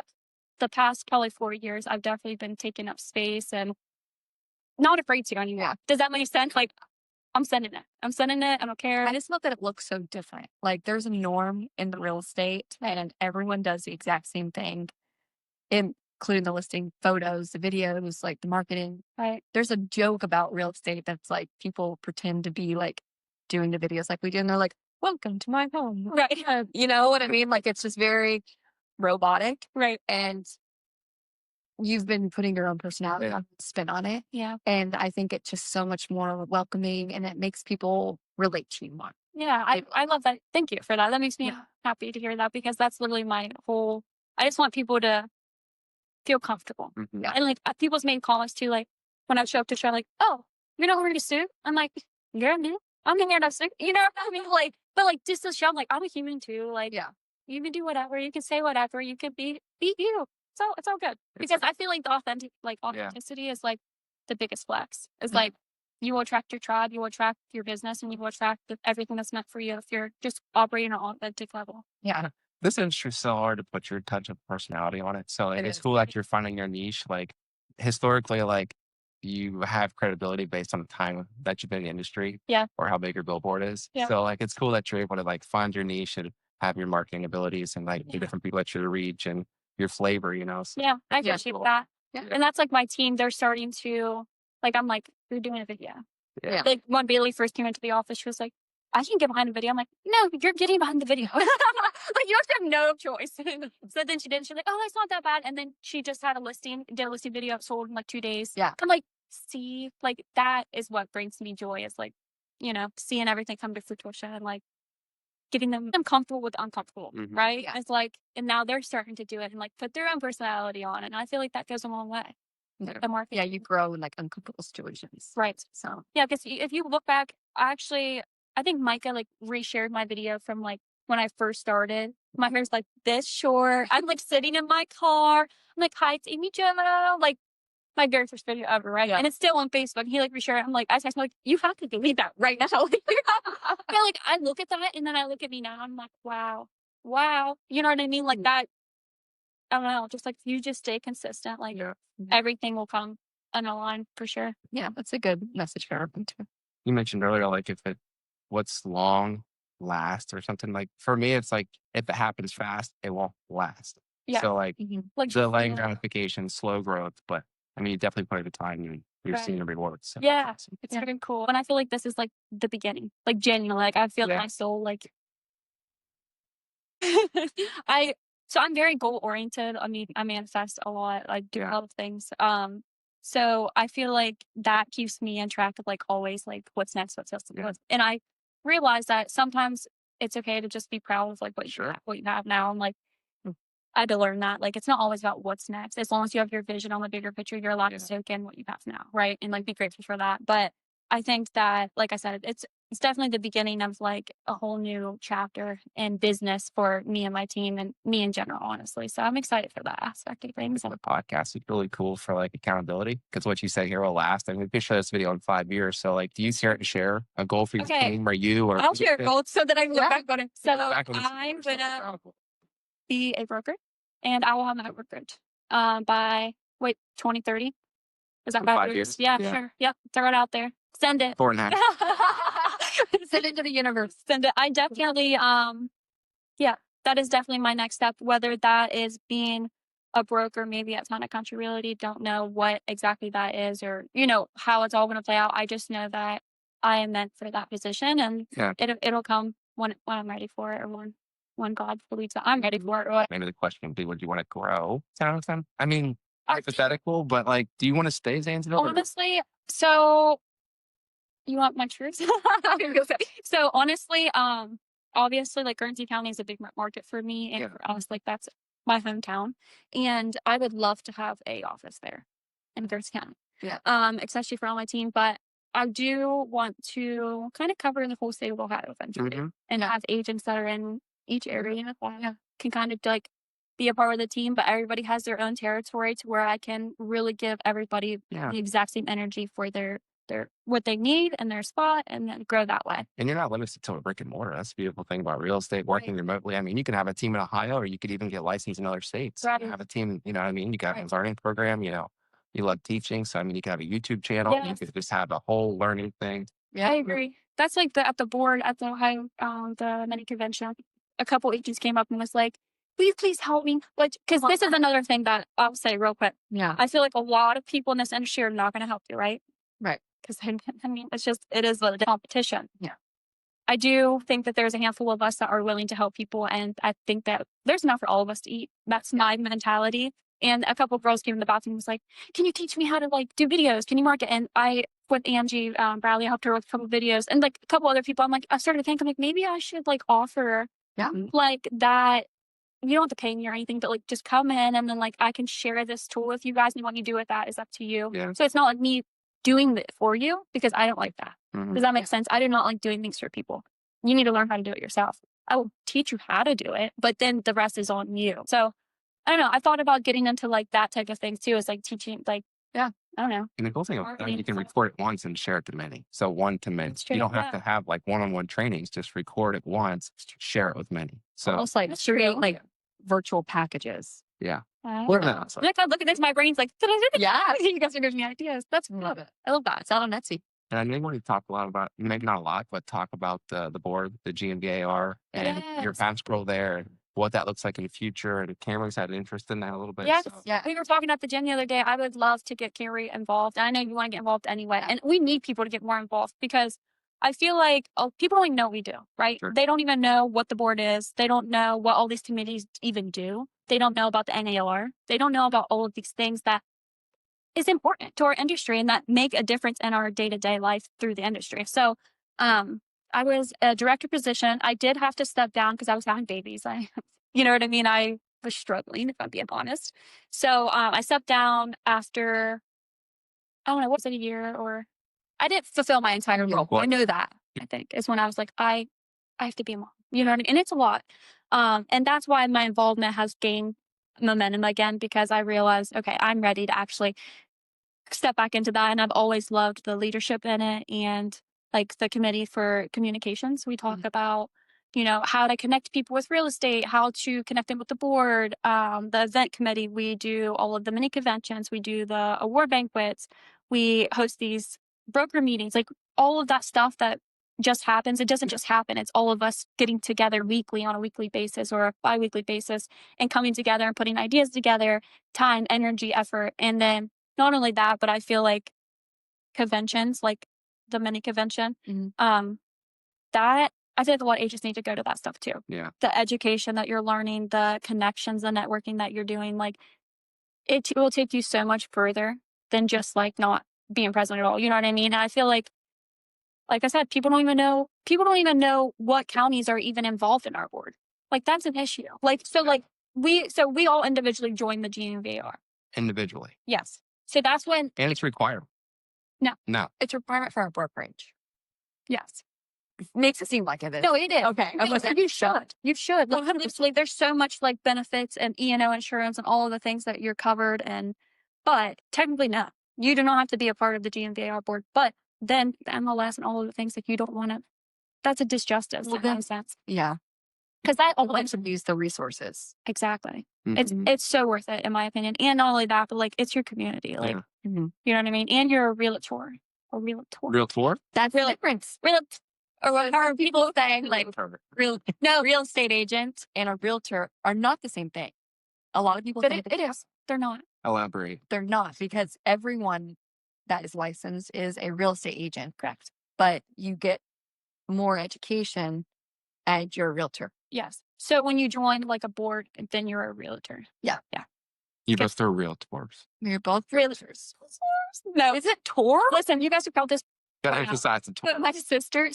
the past probably 4 years, I've definitely been taking up space and not afraid to anymore. Does that make sense? Like, I'm sending it. I'm sending it. I don't care. I just love that it looks so different. Like there's a norm in the real estate and everyone does the exact same thing, including the listing photos, the videos, like the marketing. Right. There's a joke about real estate that's like people pretend to be like doing the videos like we do. And they're like, welcome to my home. Right. You know what I mean? Like it's just very robotic. Right. And you've been putting your own personality on spin on it. Yeah. And I think it's just so much more welcoming and it makes people relate to you more. Yeah. I love that. Thank you for that. That makes me Yeah. happy to hear that because that's literally my whole, I just want people to feel comfortable. Mhm. And like people's made comments too, like when I show up to show, like, oh, you're not wearing a suit? I'm like, yeah, man. I'm in here in a suit. You know what I mean? Like, but like just to show, I'm like, I'm a human too. Like, Yeah. you can do whatever, you can say whatever, you can be you. It's all good. Because I feel like the authenticity is like the biggest flex. It's Mhm. like you will attract your tribe, you will attract your business, and you will attract everything that's meant for you if you're just operating on an authentic level. Yeah. This industry is so hard to put your touch of personality on it. So like, It it's is. cool that you're finding your niche. Like historically, like you have credibility based on the time that you've been in the industry. Yeah. Or how big your billboard is. Yeah. So like it's cool that you're able to like find your niche and have your marketing abilities and like the different people that you reach and your flavor, you know. So Yeah, I Yeah, appreciate cool. that. Yeah. And that's like my team, they're starting to, like, I'm like, you're doing a video. Yeah. Like when Bailey first came into the office, she was like, I can get behind the video. I'm like, no, you're getting behind the video. Like you have no choice. So then she did. She's like, oh, that's not that bad. And then she just had did a listing video, sold in like 2 days. Yeah. I'm like, see, like that is what brings me joy. Is like, you know, seeing everything come to fruition and like getting them comfortable with the uncomfortable, Mhm. right? Yeah. It's like, and now they're starting to do it and like put their own personality on it. And I feel like that goes a long way. Yeah. The market. Yeah, you grow in like uncomfortable situations. Right. So Yeah, because if you look back, I think Micah like reshared my video from like when I first started. My hair's like this short. I'm like sitting in my car. I'm like, hi, it's Amy Gemma. Like my very first video ever, right? Yeah. And it's still on Facebook. He like reshared it. I'm like, I text him like, you have to delete that right now. Yeah, like I look at that and then I look at me now. I'm like, wow. You know what I mean? Like that. I don't know. Just like you just stay consistent. Like everything will come on a line for sure. yeah, that's a good message for everyone too. You mentioned earlier, like if it what's long last or something. Like for me, it's like if it happens fast, it won't last. Yeah. So like Like delaying gratification, slow growth, but I mean, you definitely put in the time and you're Right. seeing the rewards. So Yeah. that's awesome. It's very cool. And I feel like this is like the beginning. Like genuinely, like I feel Yeah. my soul like I'm very goal oriented. I mean, I manifest a lot. I do a lot of things. So I feel like that keeps me on track of like always like what's next, what's next, Yeah. and I realize that sometimes it's okay to just be proud of like what Sure. you have now. I'm like, I had to learn that like it's not always about what's next. As long as you have your vision on the bigger picture, you're allowed Yeah. to soak in what you have now, right? And like be grateful for that. But I think that, like I said, it's definitely the beginning of like a whole new chapter in business for me and my team and me in general, honestly. So I'm excited for that aspect of things. The podcast is really cool for like accountability because what you say here will last. I mean, we could show this video in 5 years. So like, do you share a goal for your Okay. team or you or I'll share goals so that I can look Yeah. back on it. So back on this- I'm gonna be a broker and I will have my brokerage by 2030. Is that In about 5 right? years? Yeah, Yeah. sure. Yep. Throw it out there. Send it. 4.5. Send it to the universe. Send it. I definitely yeah, that is definitely my next step. Whether that is being a broker, maybe at Town Country Realty, don't know what exactly that is or you know how it's all going to play out. I just know that I am meant for that position, and Yeah. it'll come when I'm ready for it, or when God believes that I'm ready for it. Or Maybe the question would be, would you want to grow? I mean, hypothetical, but like, do you want to stay Zanesville? or- honestly, so you want my truth? So honestly, obviously, like Guernsey County is a big market for me, and Yeah. for us, like that's my hometown, and I would love to have a office there in Guernsey County. Yeah. Especially for all my team, but I do want to kind of cover the whole state of Ohio eventually, Mhm. and have agents that are in each area that can kind of like be a part of the team, but everybody has their own territory to where I can really give everybody Yeah. the exact same energy for their what they need and their spot, and then grow that way. And you're not limited to a brick and mortar. That's the beautiful thing about real estate, working remotely. I mean, you can have a team in Ohio or you could even get licensed in other states. Right. You have a team, you know what I mean? You got Right. a learning program, you know, you love teaching. So, I mean, you can have a YouTube channel. You Yes. could just have a whole learning thing. Yeah. I agree. That's like at the board at the Ohio, the mini convention. A couple agents came up and was like, "Will you please help me?" Like, because this is another thing that I'll say real quick. Yeah. I feel like a lot of people in this industry are not going to help you, right? Right. Because I mean, it is a competition. Yeah. I do think that there's a handful of us that are willing to help people, and I think that there's enough for all of us to eat. That's my mentality. And a couple of girls came in the bathroom and was like, "Can you teach me how to like do videos? Can you market?" And I, with Angie Bradley, helped her with a couple of videos, and like a couple other people. I'm like, I started thinking like maybe I should like offer like that. You don't have to pay me or anything, but like just come in and then like I can share this tool with you guys, and what you do with that is up to you. Yeah. So it's not like me doing it for you, because I don't like that. Mhm. Does that make sense? I do not like doing things for people. You need to learn how to do it yourself. I will teach you how to do it, but then the rest is on you. So I don't know. I thought about getting into like that type of thing too, is like teaching, like, I don't know. And the cool thing about that, you can record it once and share it to many. So one to many. That's true, You don't have yeah. to have like one-on-one trainings. Just record it once, share it with many. So Almost like That's create true. like virtual packages. yeah. Look at this. My brain's like, Yeah. you guys are giving me ideas. That's Love it. I love that. It's out on Etsy. And I may want to talk a lot about, maybe not a lot, but talk about the board, the GMVAR, and your Yes. past role there, and what that looks like in the future. And Cameron's had an interest in that a little bit. Yes. So. Yeah. We were talking at the gym the other day. I would love to get Carrie involved. I know you want to get involved anyway. And we need people to get more involved, because I feel like people only know what we do, right? Sure. They don't even know what the board is. They don't know what all these committees even do. They don't know about the NAR. They don't know about all of these things that is important to our industry and that make a difference in our day-to-day life through the industry. So I was a director position. I did have to step down because I was having babies. You know what I mean? I was struggling, if I'm being honest. So I stepped down after, I don't know, was it a year, or I didn't fulfill my entire role. I know that, I think, is when I was like, I have to be a mom. You know what I mean? And it's a lot. And that's why my involvement has gained momentum again, because I realized, okay, I'm ready to actually step back into that. And I've always loved the leadership in it, and like the committee for communications. We talk about, you know, how to connect people with real estate, how to connect them with the board, the event committee. We do all of the mini conventions. We do the award banquets. We host these broker meetings, like all of that stuff that just happens. It doesn't just happen. It's all of us getting together weekly, on a weekly basis or a bi-weekly basis, and coming together and putting ideas together, time, energy, effort. And then not only that, but I feel like conventions, like the mini convention, that I feel like a lot of agents need to go to that stuff too. Yeah. The education that you're learning, the connections, the networking that you're doing, like it will take you so much further than just like not being present at all. You know what I mean? And I feel like I said, people don't even know what counties are even involved in our board. Like that's an issue. We all individually join the GMVAR. Individually. Yes. So that's when. And it's required. No. It's a requirement for our brokerage. Yes. Makes it seem like it is. No, it is. Okay. No, you should. You should. Like, honestly, there's so much like benefits and E&O insurance and all of the things that you're covered. But technically, no. You do not have to be a part of the GMVAR board. But then the MLS and all of the things that you don't want to, that's a disjustice in that sense. Yeah. Because that all Let's use the resources. exactly. Mhm. It's so worth it, in my opinion. And not only that, but like it's your community. Like, you know what I mean? And you're a realtor. Realtor? That's the difference. Or what are people saying? Like real estate agent And a realtor are not the same thing. A lot of people But think it is. They're not. Elaborate. they're not, because everyone that is licensed is a real estate agent. Correct. But you get more education and you're a realtor. Yes. So when you join like a board, then you're a realtor. You both are realtors. You're both realtors. No. Is it Tor? Listen, you guys have felt this. Gotta Wow. emphasize the But my sister,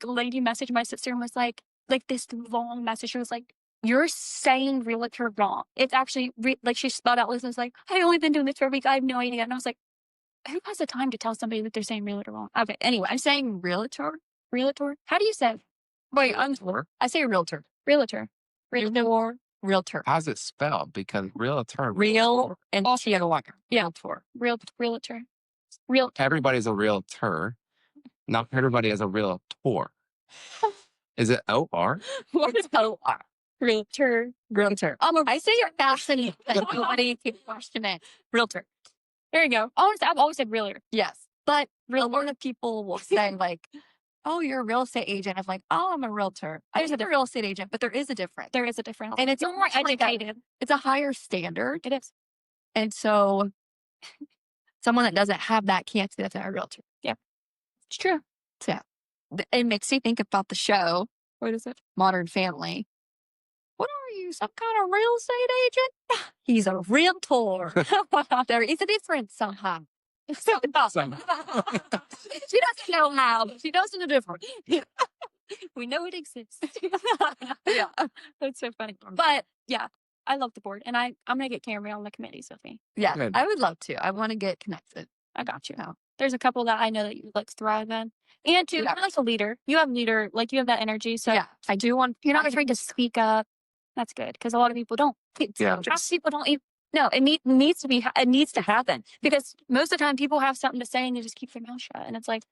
lady messaged my sister and was like this long message. She was like, "You're saying realtor wrong. It's actually like," she spelled out. Listen, was like, "I've only been doing this for a week. I have no idea." And I was like, "Who has the time to tell somebody that they're saying realtor wrong?" Okay. Anyway, I'm saying realtor. realtor. How do you say? Wait, I say realtor. realtor. Realtor. How's it spelled? Because realtor. Real and Also- Realtor. Realtor. Real. Everybody's a realtor. Not everybody is a realtor. Is it OR? What is realtor? Realtor. I say you're fascinating. Nobody can question it. Realtor. There you go. Honestly, I've always said realtor. Yes. But a lot of people will say like, oh, you're a real estate agent. I'm like, oh, I'm a realtor. I'm a real estate agent, but there is a difference. There is a difference. And it's You're more educated. It's a higher standard. It is. And so someone that doesn't have that can't say that's a realtor. Yeah. It's true. So it makes me think about the show. What is it? Modern Family. What are you, some kind of real estate agent? He's a realtor. There is a difference somehow. So awesome. She doesn't know how, but she knows the difference. We know it exists. Yeah. That's so funny. But yeah, I love the board. And I'm going to get Camry on the committees with me. Yeah, Good. I would love to. I want to get connected. I got you. No. There's a couple that I know that you like thrive in. And too, Yeah. you're like a leader. You have leader, like you have that energy. So Yeah, I do want. you're not afraid to speak up. That's good. Because a lot of people don't. Yeah. Most people don't even. No, it needs to be. It needs to happen because most of the time people have something to say and they just keep their mouth shut. And it's like,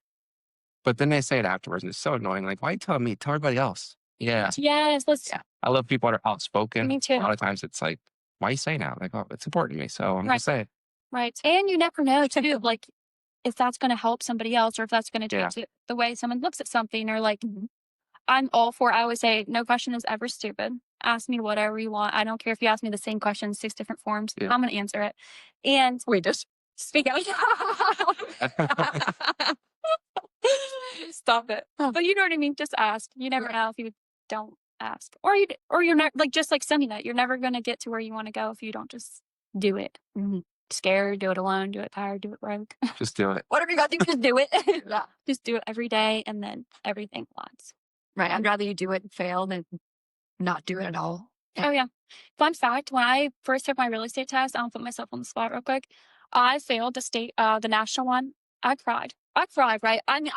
But then they say it afterwards, and it's so annoying. Like, why you telling me? Tell everybody else. Yeah. yes, let's. Yeah. I love people that are outspoken. Me too. A lot of times it's like, why you saying that? Like, oh, it's important to me. So I'm Right. going to say it. Right. And you never know too, like if that's going to help somebody else or if that's going to Yeah. change the way someone looks at something or like, I'm all for, I always say, no question is ever stupid. Ask me whatever you want. I don't care if you ask me the same question in 6 different forms. Yeah. I'm going to answer it. And We just speak out. Stop it. But you know what I mean? Just ask. You never know if you don't ask. Or you're not like, just like sending it. You're never going to get to where you want to go if you don't just do it. Scared, do it alone, do it tired, do it broke. Just do it. Whatever you got to do, just do it. Yeah. Just do it every day and then everything lots. right. I'd rather you do it and fail than not do it at all. Yeah. Oh yeah. Fun fact, when I first took my real estate test, I'll put myself on the spot real quick. I failed the national one. I cried, right? I mean,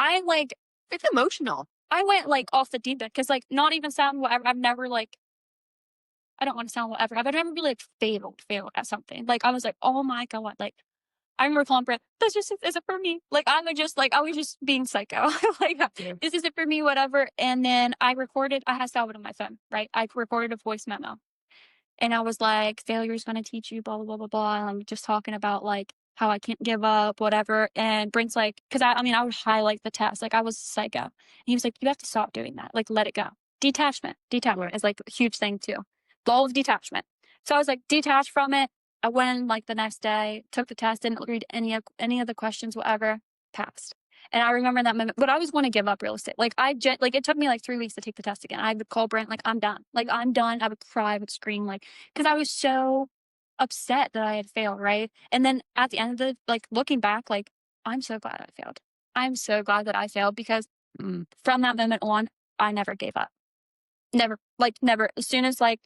It's emotional. I went like off the deep end because like not even sound whatever. I've never like, I don't want to sound whatever. I've never really like failed at something. Like I was like, oh my God. Like I remember calling Brett, this just isn't for me. Like I was just being psycho. Like this isn't for me, whatever. And then I had Salvador on my phone, right? I recorded a voice memo. And I was like, failure is going to teach you blah, blah, blah, blah, blah. And I'm just talking about like how I can't give up, whatever. And Brent's like, because I would highlight the test. Like I was psycho. And he was like, you have to stop doing that. Like let it go. Detachment is like a huge thing too. Goal of detachment. So I was like detached from it. I went in like the next day, took the test, didn't read any of the questions, whatever, passed. And I remember that moment, but I always want to give up real estate. Like it took me like 3 weeks to take the test again. I would call Brent, like, I'm done. Like, I'm done. I would cry, I would scream, like, because I was so upset that I had failed, right? And then at the end of looking back, like, I'm so glad I failed. I'm so glad that I failed because from that moment on, I never gave up. Never. As soon as I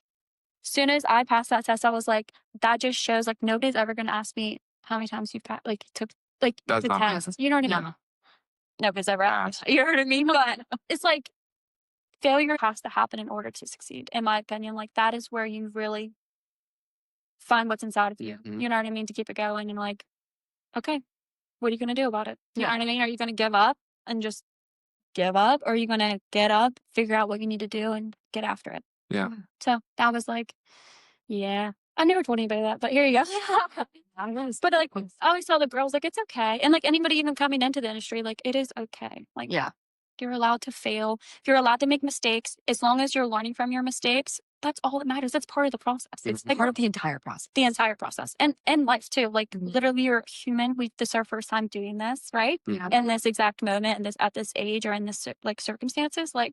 passed that test, I was like, that just shows like nobody's ever going to ask me how many times you've passed, like took like That's the not test. You know what I mean? No. Nobody's ever asked. You know what I mean? But it's like failure has to happen in order to succeed. In my opinion, like that is where you really find what's inside of you. Mhm. You know what I mean? To keep it going and like, okay, what are you going to do about it? You know Yeah. what I mean? Are you going to give up and just give up? Or are you going to get up, figure out what you need to do and get after it? Yeah. So that was like, yeah. I never told anybody that, but here you go. But like, I always tell the girls, like, it's okay. And like anybody even coming into the industry, like, it is okay. Like, Yeah. you're allowed to fail. You're allowed to make mistakes. As long as you're learning from your mistakes, that's all that matters. That's part of the process. It's like Part of the entire process. the entire process. And life too. Like literally you're human. This is our first time doing this, right? Yeah. In this exact moment and at this age or in this like circumstances, like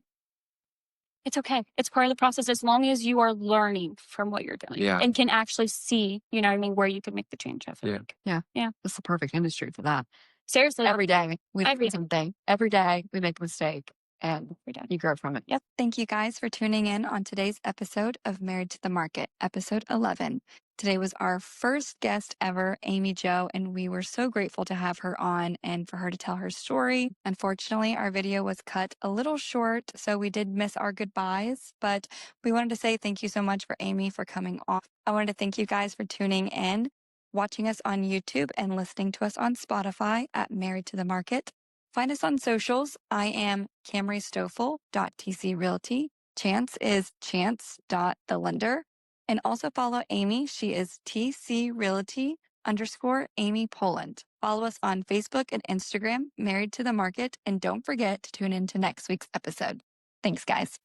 it's okay. It's part of the process as long as you are learning from what you're doing Yeah. and can actually see, you know what I mean, where you can make the change. I feel Yeah. like. It's the perfect industry for that. Seriously. Every day we Every do something. Every day we make a mistake and Every day. you grow from it. Yep. Thank you guys for tuning in on today's episode of Married to the Market, episode 11. Today was our first guest ever, Amy Jo, and we were so grateful to have her on and for her to tell her story. Unfortunately, our video was cut a little short, so we did miss our goodbyes, but we wanted to say thank you so much for Amy for coming on. I wanted to thank you guys for tuning in, watching us on YouTube, and listening to us on Spotify at Married to the Market. Find us on socials. I am CamryStoffel.tcrealty. Chance is chance.thelender. And also follow Amy. She is TC Realty Married_Amy Poland. Follow us on Facebook and Instagram, Married to the Market, and don't forget to tune in to next week's episode. Thanks, guys.